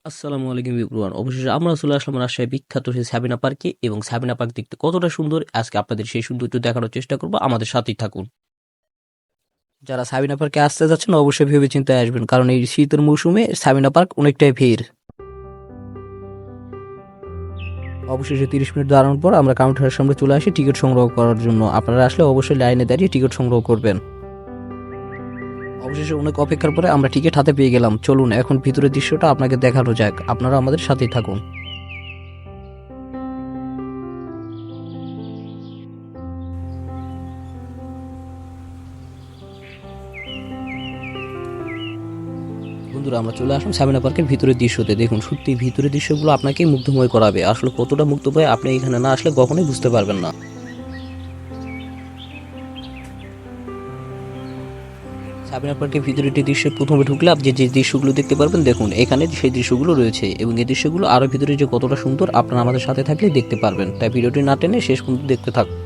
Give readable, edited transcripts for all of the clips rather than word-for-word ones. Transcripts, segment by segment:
আসসালামু আলাইকুম এভরিওয়ান। অবশেষে আমরা চলে আসলাম রাজশাহী বিখ্যাত সেই সাবিনা পার্কে এবং সাবিনা পার্ক দেখতে কতটা সুন্দর আজকে আপনাদের সেই সৌন্দর্য দেখানোর চেষ্টা করব। আমাদের সাথেই থাকুন। যারা সাবিনা পার্কে আসতে যাচ্ছেন অবশ্যই ভেবে চিন্তে আসবেন, কারণ এই শীতের মৌসুমে সাবিনা পার্ক অনেকটাই ভিড়। অবশেষে 30 মিনিট দাঁড়ানোর পর আমরা কাউন্টারের সামনে চলে আসি টিকিট সংগ্রহ করার জন্য। আপনারা আসলে অবশ্যই লাইনে দাঁড়িয়ে টিকিট সংগ্রহ করবেন। অবশেষে অনেক অপেক্ষার পরে আমরা টিকিট হাতে পেয়ে গেলাম। চলুন এখন ভিতরের দৃশ্যটা আপনাকে দেখানো যাক, আপনারা আমাদের সাথেই থাকুন। বন্ধুরা, আমরা চলে আসলাম সাবিনা পার্কের ভিতরের দৃশ্যতে। দেখুন, সত্যি ভিতরের দৃশ্যগুলো আপনাকে মুগ্ধময় করাবে। আসলে কতটা মুগ্ধময় আপনি এখানে না আসলে কখনোই বুঝতে পারবেন না। সাবিনা পার্কের ভিতরে একটি দৃশ্যে প্রথমে ঢুকলে আপনি যে দৃশ্যগুলো দেখতে পারবেন, দেখুন এখানে সেই দৃশ্যগুলো রয়েছে এবং এই দৃশ্যগুলো আরও ভিতরে যে কতটা সুন্দর আপনারা আমাদের সাথে থাকলে দেখতে পারবেন। তাই ভিডিওটি না টেনে শেষ পর্যন্ত দেখতে থাকুন।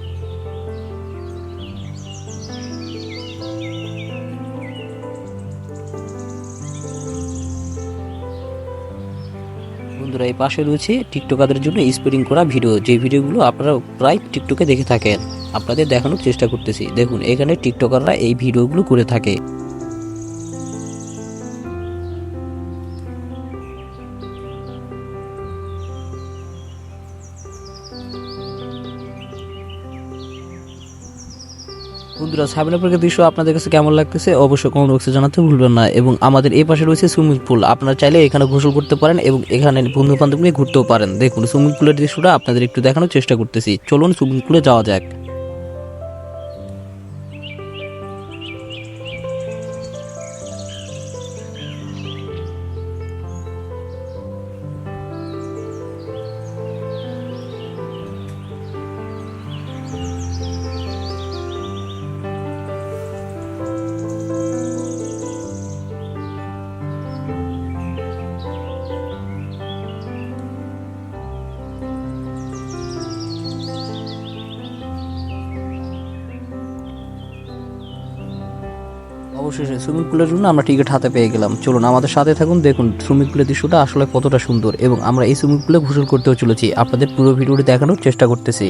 বন্ধুরা, এই পাশে রয়েছে টিকটকারদের জন্য স্পোর্টিং করা ভিডিও, যে ভিডিওগুলো আপনারা প্রায় টিকটকে দেখে থাকেন। আপনাদের দেখানোর চেষ্টা করতেছি। দেখুন এখানে টিকটকাররা এই ভিডিওগুলো করে থাকে। বন্ধুরা, সাবিনা পার্কের দৃশ্য আপনাদের কাছে কেমন লাগতেছে অবশ্যই কমেন্ট বক্সে জানাতে ভুলবেন না। এবং আমাদের এই পাশে রয়েছে সুইমিং পুল, আপনারা চাইলে এখানে গোসল করতে পারেন এবং এখানে বন্ধু বান্ধব নিয়ে ঘুরতেও পারেন। দেখুন সুইমিং পুলের দৃশ্যটা আপনাদের একটু দেখানোর চেষ্টা করতেছি। চলুন সুইমিং পুলে যাওয়া যাক। অবশেষে সুইমিং পুলের জন্য আমরা টিকিট হাতে পেয়ে গেলাম। চলুন আমাদের সাথে থাকুন। দেখুন সুইমিং পুলের দৃশ্যটা আসলে কতটা সুন্দর এবং আমরা এই সুইমিং পুলে গোসল করতেও চলেছি। আপনাদের পুরো ভিডিওটি দেখানোর চেষ্টা করতেছি।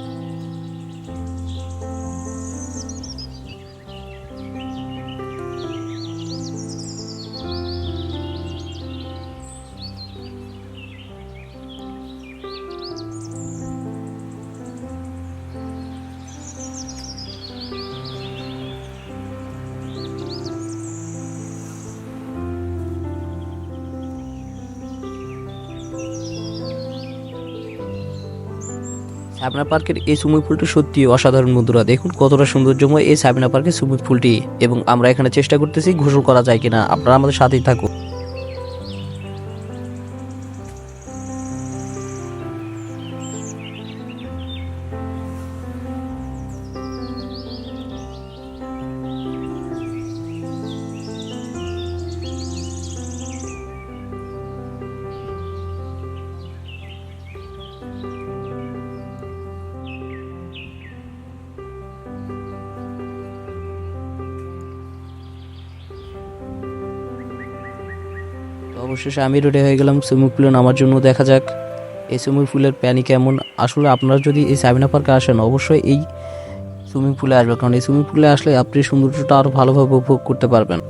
সাবিনা পার্কের এই সুইমিং পুলটি সত্যি অসাধারণ। বন্ধুরা দেখুন কতটা সৌন্দর্যময় এই সাবিনা পার্কের সুইমিং পুলটি এবং আমরা এখানে চেষ্টা করতেছি গোসল করা যায় কিনা। আপনারা আমাদের সাথেই থাকুন। তো অবশেষে আমি রেডি হয়ে গেলাম সুইমিং পুলে নামার জন্য। দেখা যাক এই সুইমিং পুলের পানি কেমন। আসলে আপনারা যদি এই সাবিনা পার্কে আসেন অবশ্যই এই সুইমিং পুলে আসবে, কারণ এই সুইমিং পুলে আসলে আপনি সৌন্দর্যটা আরও ভালোভাবে উপভোগ করতে পারবেন।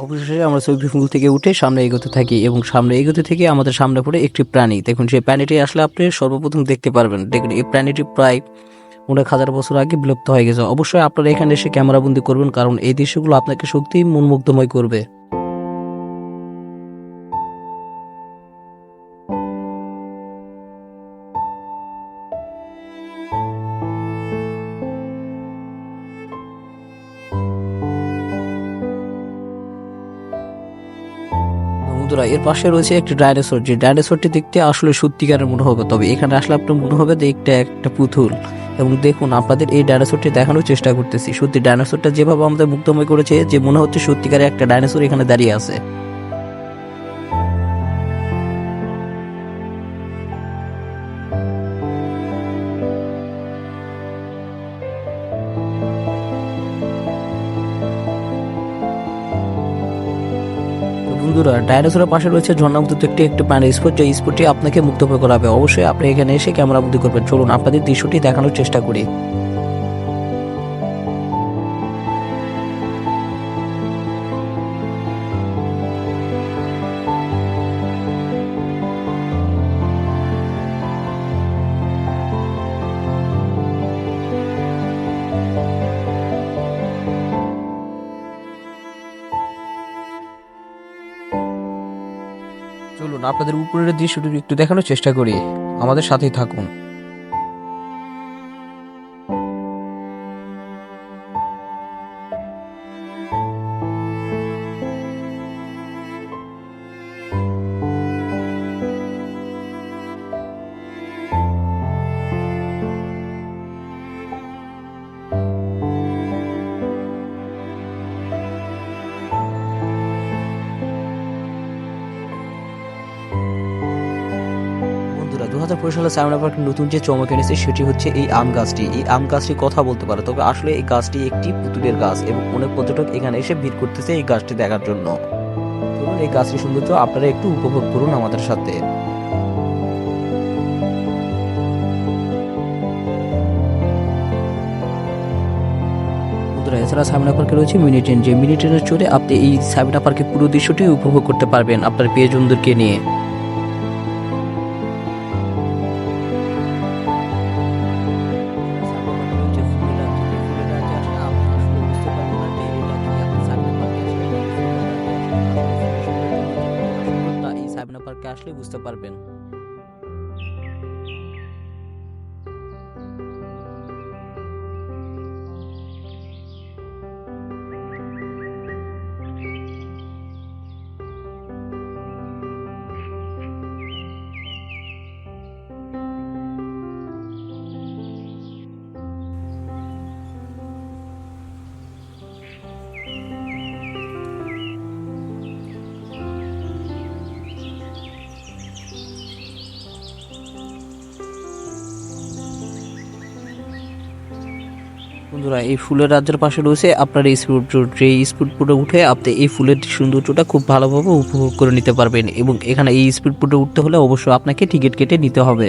অবশেষে আমরা সুইমিং পুল থেকে উঠে সামনে এগোতে থাকি এবং সামনে এগোতে থেকে আমাদের সামনে পড়ে একটি প্রাণী। দেখুন সেই প্রাণীটি আসলে আপনি সর্বপ্রথম দেখতে পারবেন। দেখুন এই প্রাণীটি প্রায় অনেক হাজার বছর আগে বিলুপ্ত হয়ে গেছে। অবশ্যই আপনারা এখানে এসে ক্যামেরাবন্দি করবেন, কারণ এই দৃশ্যগুলো আপনাকে সত্যিই মনমুগ্ধময় করবে। বন্ধুরা, এর পাশে রয়েছে একটি ডাইনোসর, যে ডাইনোসরটি দেখতে আসলে সত্যিকারের মনে হবে, তবে এখানে আসলে আপনার মনে হবে যে এটা একটা পুতুল। এবং দেখুন, আপনাদের এই ডাইনোসরটি দেখানোর চেষ্টা করতেছি। সত্যি ডাইনোসরটা যেভাবে আমাদের মুগ্ধময় করেছে, যে মনে হচ্ছে সত্যিকারের একটা ডাইনোসর এখানে দাঁড়িয়ে আছে। বন্ধুরা, ডাইনোসরের পাশে রয়েছে ঝর্ণার মতো একটি একটি পানি স্পট, যে স্পটটি আপনাকে মুগ্ধময় করাবে। অবশ্যই আপনি এখানে এসে ক্যামেরাবন্দি করবেন। চলুন আপনাদের দৃশ্যটি দেখানোর চেষ্টা করি। চলুন আপনাদের উপরের দৃশ্যটি একটু দেখানোর চেষ্টা করি, আমাদের সাথেই থাকুন। বন্ধুরা, 2015 সালে সাইমন পার্কের নতুন যে চমক এনেছে সেটি হচ্ছে এই আম গাছটি। এই আম গাছটি কথা বলতে পারে, তবে আসলে এই গাছটি একটি পুতুলের গাছ এবং অনেক পর্যটক এখানে এসে ভিড় করতেছে এই গাছটি দেখার জন্য। চলুন এই গাছটির সৌন্দর্য আপনারা একটু উপভোগ করুন আমাদের সাথে। বন্ধুরা, এছাড়া সাইমন পার্কে রয়েছে মিনি ট্রেন, যে মিনি ট্রেনের চড়ে আপনি এই সাইমন পার্কের পুরো দৃশ্যটি উপভোগ করতে পারবেন আপনার প্রিয়জনদেরকে নিয়ে। পার্কে আসলে বুঝতে পারবেন। বন্ধুরা, এই ফুলের রাজ্যের পাশে রয়েছে আপনার এই স্পিড বোট, যে স্পিড বোটে উঠে আপনি এই ফুলের সৌন্দর্যটা খুব ভালোভাবে উপভোগ করে নিতে পারবেন। এবং এখানে এই স্পিড বোটে উঠতে হলে অবশ্যই আপনাকে টিকিট কেটে নিতে হবে।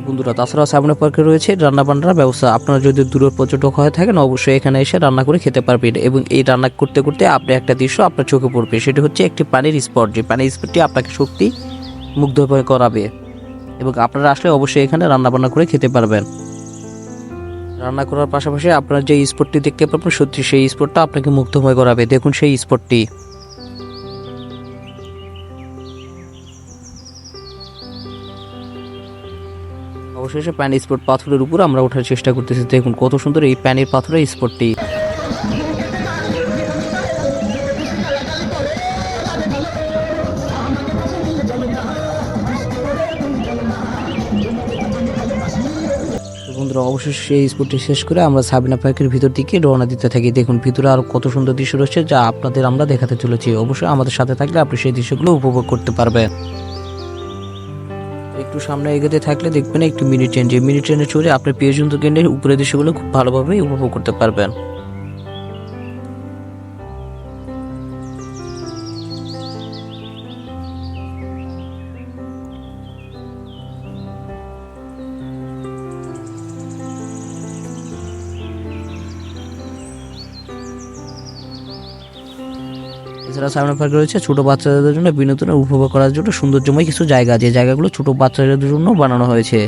বন্ধুরা, তাছাড়া সাইমন পার্কে রয়েছে রান্না বান্নার ব্যবস্থা। আপনারা যদি দূরের পর্যটক হয়ে থাকেন, অবশ্যই এখানে এসে রান্না করে খেতে পারবেন। এবং এই রান্না করতে করতে আপনি একটা দৃশ্য আপনার চোখে পড়বে, সেটি হচ্ছে একটি পানির স্পট, যে পানির স্পটটি আপনাকে সত্যি মুগ্ধময় করাবে। এবং আপনারা আসলে অবশ্যই এখানে রান্না বান্না করে খেতে পারবেন। রান্না করার পাশাপাশি আপনারা যে স্পটটি দেখতে পাবেন, সত্যি সেই স্পটটা আপনাকে মুগ্ধময় করাবে। দেখুন সেই স্পটটি। অবশেষে প্যান স্পট পাথরের উপর আমরা ওঠার চেষ্টা করতেছি। দেখুন কত সুন্দর এই প্যানের পাথরের স্পটটি। বন্ধুরা, অবশেষে সেই স্পটটি শেষ করে আমরা সাবিনা পার্কের ভিতর দিকে রওনা দিতে থাকি। দেখুন ভিতরে আরো কত সুন্দর দৃশ্য রয়েছে, যা আপনাদের আমরা দেখাতে চলেছি। অবশ্যই আমাদের সাথে থাকলে আপনি সেই দৃশ্যগুলো উপভোগ করতে পারবেন। একটু সামনে এগোতে থাকলে দেখবেন একটু মিনি ট্রেন, যে মিনি ট্রেনে চড়ে আপনার প্রিয়জনকে নিয়ে উপরের দৃশ্যগুলো খুব ভালোভাবে উপভোগ করতে পারবেন। এছাড়া সাবিনা পার্কে রয়েছে ছোট বাচ্চাদের জন্য বিনোদনের উপভোগ করার জন্য সৌন্দর্যময় কিছু জায়গা, যে জায়গাগুলো ছোট বাচ্চাদের জন্য বানানো হয়েছে।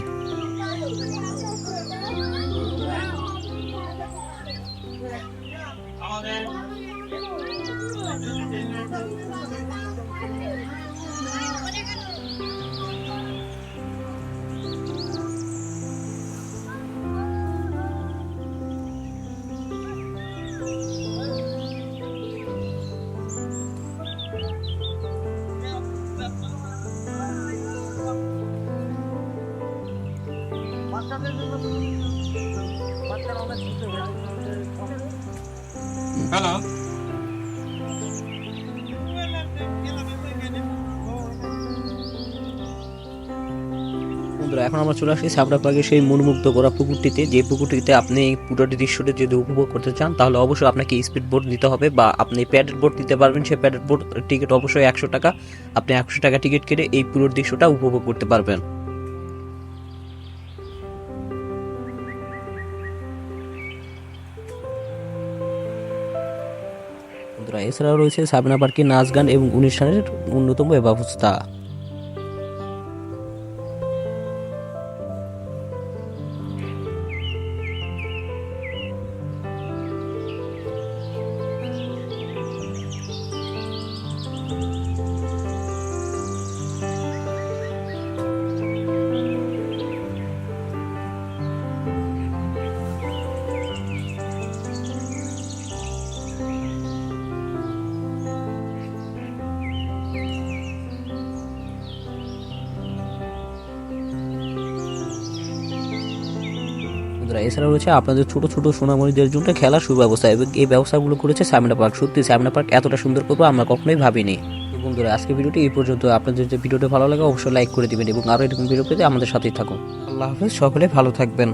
হ্যালো। বন্ধুরা, এখন আমরা চলে আসছি সাবনা পার্কের সেই মনোমুগ্ধ করা পুকুরটিতে, যে পুকুরটিতে আপনি পুরো দৃশ্যটি যদি উপভোগ করতে চান তাহলে অবশ্যই আপনাকে স্পিড বোট নিতে হবে, বা আপনি প্যাডেল বোট নিতে পারবেন। সেই প্যাডেল বোট টিকিট অবশ্যই 100 টাকা। আপনি 100 টাকা টিকিট কেটে এই পুরো দৃশ্যটা উপভোগ করতে পারবেন। বন্ধুরা, এছাড়াও রয়েছে সাবিনা পার্কে নাচ গান এবং অনুষ্ঠানের অন্যতম ব্যবস্থা। বন্ধুরা, এছাড়া রয়েছে আপনাদের ছোট ছোট সোনামণিদের জন্য খেলার সুব্যবস্থা, এবং এই ব্যবস্থাগুলো করেছে সাবিনা পার্ক। সত্যি সাবিনা পার্ক এতটা সুন্দর করবো আমরা কখনোই ভাবিনি। তো বন্ধুরা, আজকে ভিডিওটি এই পর্যন্ত। আপনাদের যে ভিডিওটি ভালো লাগে অবশ্যই লাইক করে দিবেন, এবং আরও এরকম ভিডিও পেতে আমাদের সাথেই থাকুন। আল্লাহ হাফেজ, সকলে ভালো থাকবেন।